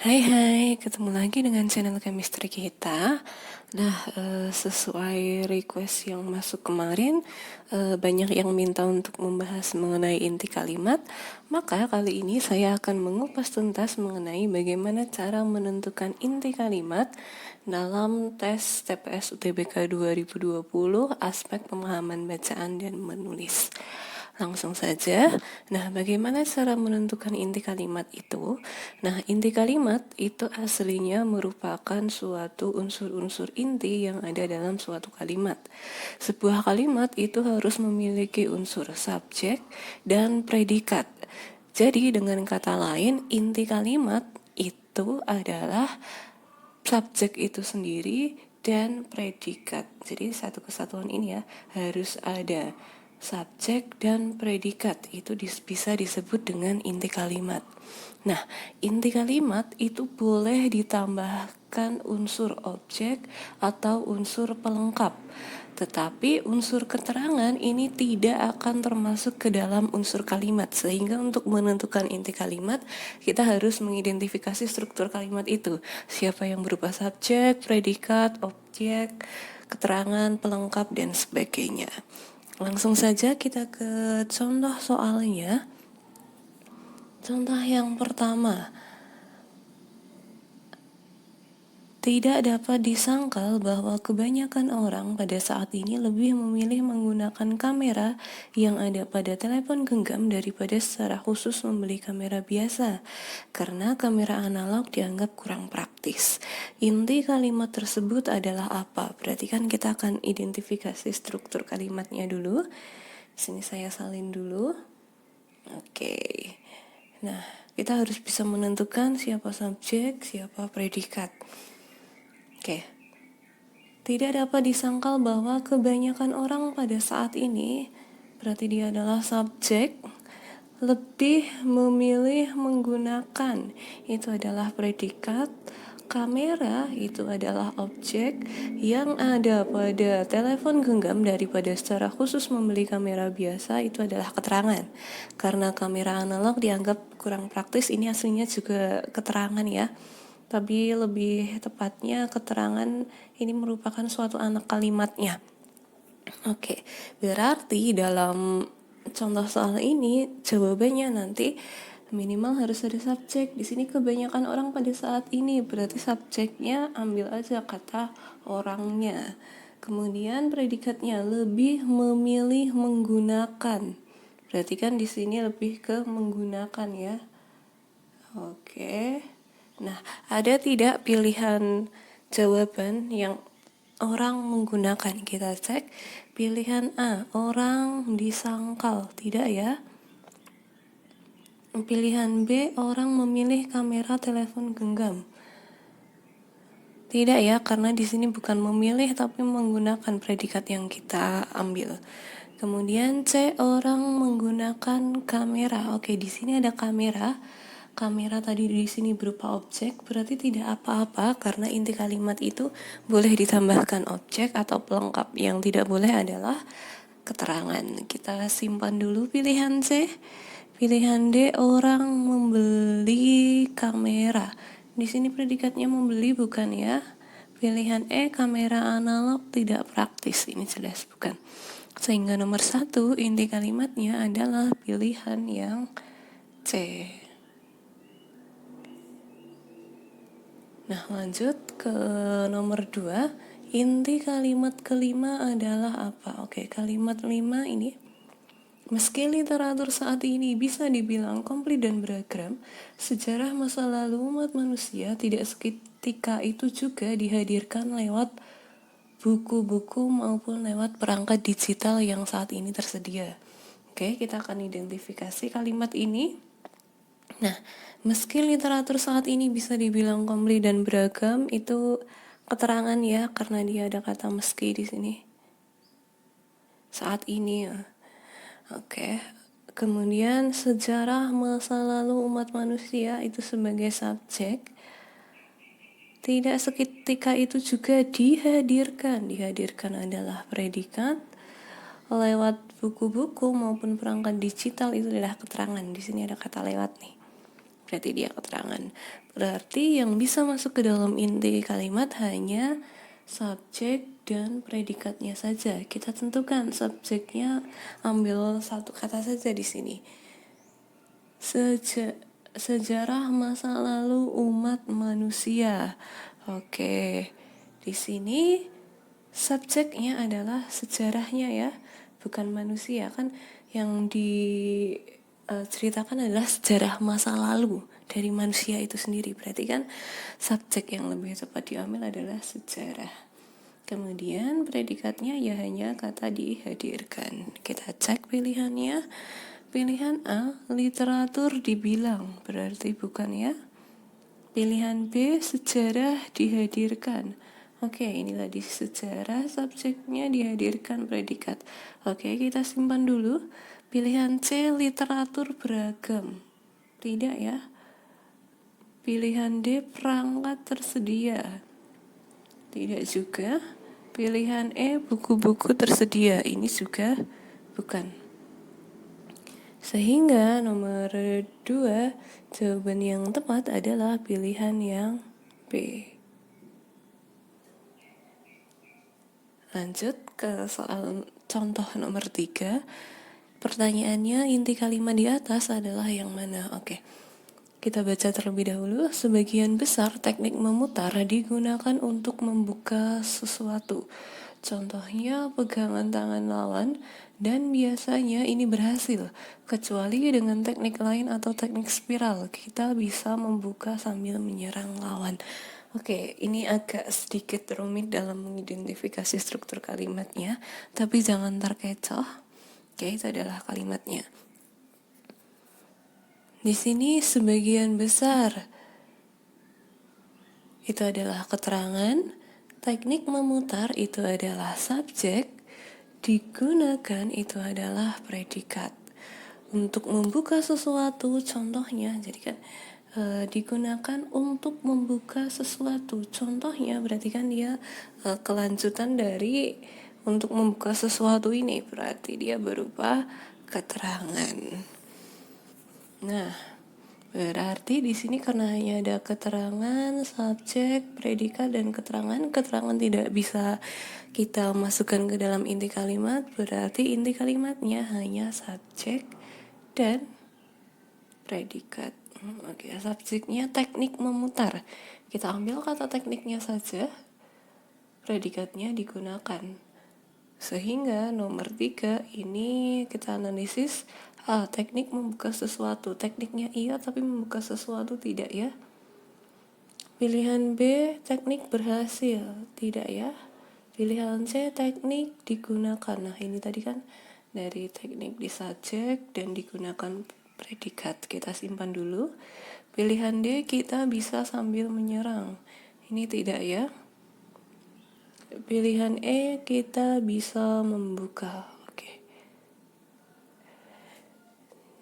Hai, ketemu lagi dengan channel chemistry kita. Nah, sesuai request yang masuk kemarin, banyak yang minta untuk membahas mengenai inti kalimat. Maka kali ini saya akan mengupas tuntas mengenai bagaimana cara menentukan inti kalimat dalam tes TPS UTBK 2020 aspek pemahaman bacaan dan menulis. Langsung saja. Nah, bagaimana cara menentukan inti kalimat itu? Nah, inti kalimat itu aslinya merupakan suatu unsur-unsur inti yang ada dalam suatu kalimat. Sebuah kalimat itu harus memiliki unsur subjek dan predikat. Jadi, dengan kata lain, inti kalimat itu adalah subjek itu sendiri dan predikat. Jadi satu kesatuan ini ya harus ada subjek dan predikat, itu bisa disebut dengan inti kalimat. Nah, inti kalimat itu boleh ditambahkan unsur objek atau unsur pelengkap. Tetapi unsur keterangan ini tidak akan termasuk ke dalam unsur kalimat. Sehingga untuk menentukan inti kalimat, kita harus mengidentifikasi struktur kalimat itu. Siapa yang berupa subjek, predikat, objek, keterangan, pelengkap, dan sebagainya. Langsung saja kita ke contoh soalnya. Contoh yang pertama, tidak dapat disangkal bahwa kebanyakan orang pada saat ini lebih memilih menggunakan kamera yang ada pada telepon genggam daripada secara khusus membeli kamera biasa, karena kamera analog dianggap kurang praktis. Inti kalimat tersebut adalah apa? Berarti kan kita akan identifikasi struktur kalimatnya dulu. Sini saya salin dulu. Oke. Nah, kita harus bisa menentukan siapa subjek, siapa predikat. Oke. Tidak dapat disangkal bahwa kebanyakan orang pada saat ini, berarti dia adalah subjek, lebih memilih menggunakan, itu adalah predikat, kamera itu adalah objek yang ada pada telepon genggam daripada secara khusus membeli kamera biasa, itu adalah keterangan. Karena kamera analog dianggap kurang praktis, ini aslinya juga keterangan ya. Tapi lebih tepatnya keterangan ini merupakan suatu anak kalimatnya. Oke, berarti dalam contoh soal ini jawabannya nanti minimal harus ada subjek. Di sini kebanyakan orang pada saat ini, berarti subjeknya ambil aja kata orangnya. Kemudian predikatnya lebih memilih menggunakan. Berarti kan di sini lebih ke menggunakan ya. Oke. Nah, ada tidak pilihan jawaban yang orang menggunakan? Kita cek. Pilihan A, orang disangkal. Tidak ya. Pilihan B, orang memilih kamera telepon genggam. Tidak ya, karena di sini bukan memilih tapi menggunakan predikat yang kita ambil. Kemudian C, orang menggunakan kamera. Oke, di sini ada kamera. Kamera tadi di sini berupa objek, berarti tidak apa-apa karena inti kalimat itu boleh ditambahkan objek atau pelengkap. Yang tidak boleh adalah keterangan. Kita simpan dulu pilihan C. Pilihan D, orang membeli kamera. Di sini predikatnya membeli bukan ya. Pilihan E, kamera analog tidak praktis. Ini jelas bukan. Sehingga nomor 1 inti kalimatnya adalah pilihan yang C. Nah, lanjut ke nomor 2. Inti kalimat kelima adalah apa? Oke, kalimat 5 ini. Meski literatur saat ini bisa dibilang komplit dan beragam, sejarah masa lalu umat manusia tidak seketika itu juga dihadirkan lewat buku-buku maupun lewat perangkat digital yang saat ini tersedia. Oke, kita akan identifikasi kalimat ini. Nah, meski literatur saat ini bisa dibilang komplit dan beragam, itu keterangan ya, karena dia ada kata meski di sini. Saat ini ya. Oke. Kemudian sejarah masa lalu umat manusia itu sebagai subjek. Tidak seketika itu juga dihadirkan. Dihadirkan adalah predikat. Lewat buku-buku maupun perangkat digital itu adalah keterangan. Di sini ada kata lewat nih. Berarti dia keterangan. Berarti yang bisa masuk ke dalam inti kalimat hanya subjek dan predikatnya saja. Kita tentukan subjeknya, ambil satu kata saja di sini. Sejarah masa lalu umat manusia. Oke, di sini subjeknya adalah sejarahnya ya, bukan manusia. Kan yang diceritakan adalah sejarah masa lalu dari manusia itu sendiri. Berarti kan subjek yang lebih tepat diambil adalah sejarah. Kemudian predikatnya ya hanya kata dihadirkan. Kita cek pilihannya. Pilihan A, literatur dibilang, berarti bukan ya. Pilihan B, sejarah dihadirkan. Oke, ini tadi sejarah, subjeknya dihadirkan predikat. Oke, kita simpan dulu. Pilihan C, literatur beragam. Tidak ya. Pilihan D, perangkat tersedia. Tidak juga. Pilihan E, buku-buku tersedia. Ini juga bukan. Sehingga nomor 2, jawaban yang tepat adalah pilihan yang B. Lanjut ke soal contoh nomor 3. Pertanyaannya, inti kalimat di atas adalah yang mana? Oke, kita baca terlebih dahulu. Sebagian besar teknik memutar digunakan untuk membuka sesuatu. Contohnya pegangan tangan lawan, dan biasanya ini berhasil. Kecuali dengan teknik lain atau teknik spiral, kita bisa membuka sambil menyerang lawan. Oke, ini agak sedikit rumit dalam mengidentifikasi struktur kalimatnya, tapi jangan terkecoh. Oke, itu adalah kalimatnya. Di sini sebagian besar itu adalah keterangan, teknik memutar itu adalah subjek, digunakan itu adalah predikat. Untuk membuka sesuatu, contohnya, jadi kan digunakan untuk membuka sesuatu. Contohnya berarti kan dia kelanjutan dari untuk membuka sesuatu ini, berarti dia berupa keterangan. Nah, berarti di sini karena hanya ada keterangan, subjek, predikat, dan keterangan tidak bisa kita masukkan ke dalam inti kalimat. Berarti inti kalimatnya hanya subjek dan predikat. Oke, subjeknya teknik memutar. Kita ambil kata tekniknya saja, predikatnya digunakan. Sehingga nomor 3 ini kita analisis. Teknik membuka sesuatu. Tekniknya iya, tapi membuka sesuatu tidak ya. Pilihan B, teknik berhasil. Tidak ya. Pilihan C, teknik digunakan. Nah, ini tadi kan dari teknik di subjek dan digunakan predikat. Kita simpan dulu. Pilihan D, kita bisa sambil menyerang. Ini tidak ya. Pilihan E, kita bisa membuka.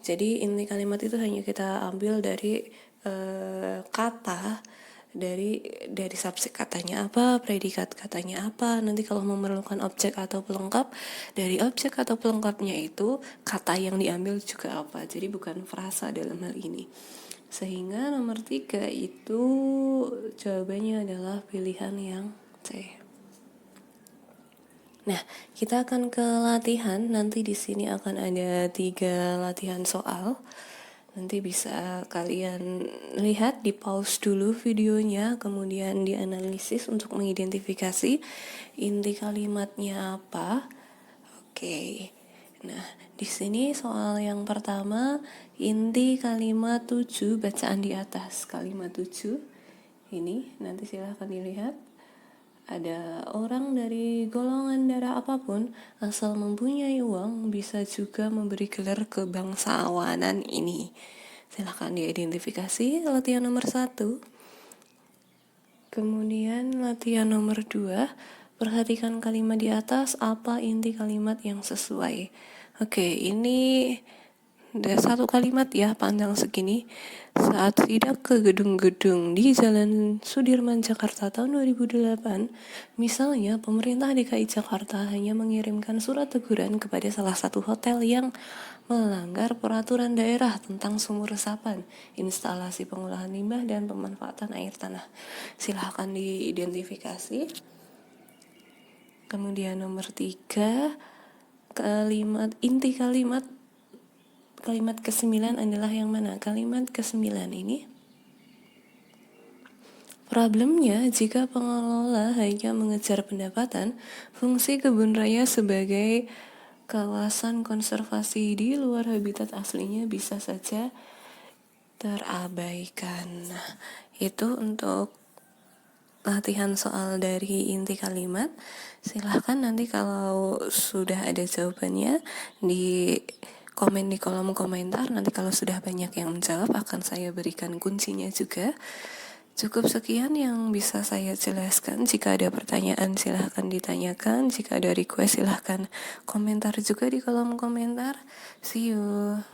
Jadi inti kalimat itu hanya kita ambil dari kata, dari subjek katanya apa, predikat katanya apa. Nanti kalau memerlukan objek atau pelengkap, dari objek atau pelengkapnya itu kata yang diambil juga apa. Jadi bukan frasa dalam hal ini. Sehingga nomor 3 itu jawabannya adalah pilihan yang C. Nah, kita akan ke latihan. Nanti di sini akan ada 3 latihan soal. Nanti bisa kalian lihat, di pause dulu videonya, kemudian dianalisis untuk mengidentifikasi inti kalimatnya apa. Oke. Nah, di sini soal yang pertama, inti kalimat 7, bacaan di atas kalimat 7. Ini nanti silahkan dilihat. Ada orang dari golongan darah apapun, asal mempunyai uang, bisa juga memberi gelar kebangsawanan ini. Silahkan diidentifikasi. Latihan nomor 1. Kemudian latihan nomor 2, perhatikan kalimat di atas, apa inti kalimat yang sesuai. Oke, ini satu kalimat ya, panjang segini. Saat sidak ke gedung-gedung di Jalan Sudirman, Jakarta tahun 2008, misalnya pemerintah DKI Jakarta hanya mengirimkan surat teguran kepada salah satu hotel yang melanggar peraturan daerah tentang sumur resapan, instalasi pengolahan limbah, dan pemanfaatan air tanah. Silahkan diidentifikasi. Kemudian nomor 3, inti kalimat ke-9 adalah yang mana? Kalimat ke-9 ini, problemnya jika pengelola hanya mengejar pendapatan, fungsi kebun raya sebagai kawasan konservasi di luar habitat aslinya bisa saja terabaikan. Nah, itu untuk latihan soal dari inti kalimat. Silahkan nanti kalau sudah ada jawabannya di komen di kolom komentar. Nanti kalau sudah banyak yang menjawab akan saya berikan kuncinya juga. Cukup sekian yang bisa saya jelaskan. Jika ada pertanyaan silahkan ditanyakan. Jika ada request silahkan komentar juga di kolom komentar. See you.